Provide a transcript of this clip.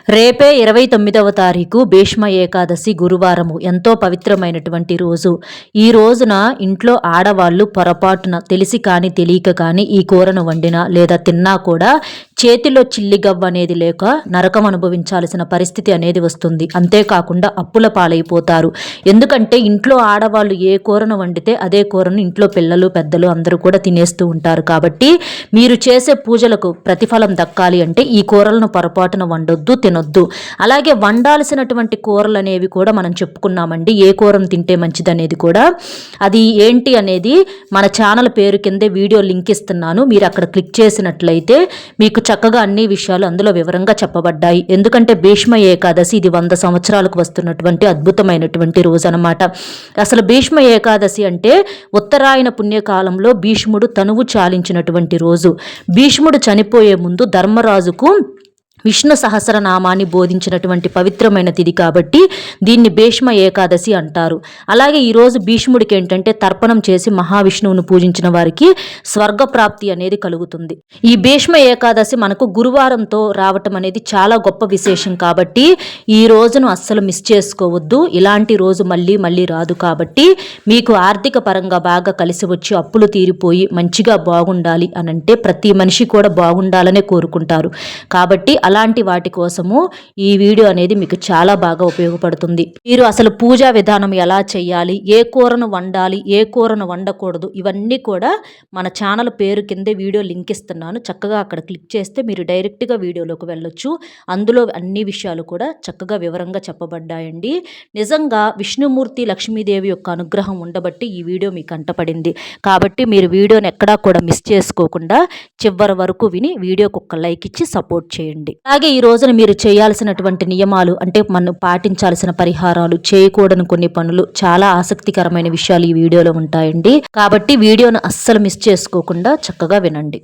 రేపే 29వ తారీఖు భీష్మ ఏకాదశి గురువారము. ఎంతో పవిత్రమైనటువంటి రోజు. ఈ రోజున ఇంట్లో ఆడవాళ్ళు పొరపాటున తెలిసి కానీ తెలియక కానీ ఈ కూరను వండినా లేదా తిన్నా కూడా చేతిలో చిల్లిగవ్వ అనేది లేక నరకం అనుభవించాల్సిన పరిస్థితి అనేది వస్తుంది. అంతేకాకుండా అప్పుల పాలైపోతారు. ఎందుకంటే ఇంట్లో ఆడవాళ్ళు ఏ కూరను వండితే అదే కూరను ఇంట్లో పిల్లలు పెద్దలు అందరూ కూడా తినేస్తూ ఉంటారు. కాబట్టి మీరు చేసే పూజలకు ప్రతిఫలం దక్కాలి అంటే ఈ కూరలను పొరపాటున వండొద్దు, తినొద్దు. అలాగే వండాల్సినటువంటి కూరలు అనేవి కూడా మనం చెప్పుకున్నామండి. ఏ కూరను తింటే మంచిది అనేది కూడా. అది ఏంటి అనేది మన ఛానల్ పేరు కిందే వీడియో లింక్ ఇస్తున్నాను. మీరు అక్కడ క్లిక్ చేసినట్లయితే మీకు చక్కగా అన్ని విషయాలు అందులో వివరంగా చెప్పబడ్డాయి. ఎందుకంటే భీష్మ ఏకాదశి ఇది 100 సంవత్సరాలకు వస్తున్నటువంటి అద్భుతమైనటువంటి రోజు అనమాట. అసలు భీష్మ ఏకాదశి అంటే ఉత్తరాయణ పుణ్యకాలంలో భీష్ముడు తనువు చాలించినటువంటి రోజు. భీష్ముడు చనిపోయే ముందు ధర్మరాజుకు విష్ణు సహస్రనామాన్ని బోధించినటువంటి పవిత్రమైన తిథి కాబట్టి దీన్ని భీష్మ ఏకాదశి అంటారు. అలాగే ఈరోజు భీష్ముడికి ఏంటంటే తర్పణం చేసి మహావిష్ణువును పూజించిన వారికి స్వర్గప్రాప్తి అనేది కలుగుతుంది. ఈ భీష్మ ఏకాదశి మనకు గురువారంతో రావటం అనేది చాలా గొప్ప విశేషం కాబట్టి ఈ రోజును అస్సలు మిస్ చేసుకోవద్దు. ఇలాంటి రోజు మళ్ళీ మళ్ళీ రాదు కాబట్టి మీకు ఆర్థిక పరంగా బాగా కలిసి వచ్చి అప్పులు తీరిపోయి మంచిగా బాగుండాలి అని అంటే ప్రతి మనిషి కూడా బాగుండాలనే కోరుకుంటారు. కాబట్టి అలాంటి వాటి కోసము ఈ వీడియో అనేది మీకు చాలా బాగా ఉపయోగపడుతుంది. మీరు అసలు పూజా విధానం ఎలా చేయాలి, ఏ కూరను వండాలి, ఏ కూరను వండకూడదు, ఇవన్నీ కూడా మన ఛానల్ పేరు కిందే వీడియో లింక్ ఇస్తున్నాను. చక్కగా అక్కడ క్లిక్ చేస్తే మీరు డైరెక్ట్గా వీడియోలోకి వెళ్ళొచ్చు. అందులో అన్ని విషయాలు కూడా చక్కగా వివరంగా చెప్పబడ్డాయండి. నిజంగా విష్ణుమూర్తి లక్ష్మీదేవి యొక్క అనుగ్రహం ఉండబట్టి ఈ వీడియో మీకు కంటపడింది. కాబట్టి మీరు వీడియోని ఎక్కడా కూడా మిస్ చేసుకోకుండా చివరి వరకు విని వీడియోకి ఒక లైక్ ఇచ్చి సపోర్ట్ చేయండి. అలాగే ఈ రోజున మీరు చేయాల్సినటువంటి నియమాలు అంటే మనం పాటించాల్సిన పరిహారాలు, చేయకూడని కొన్ని పనులు, చాలా ఆసక్తికరమైన విషయాలు ఈ వీడియోలో ఉంటాయండి. కాబట్టి వీడియోను అస్సలు మిస్ చేసుకోకుండా చక్కగా వినండి.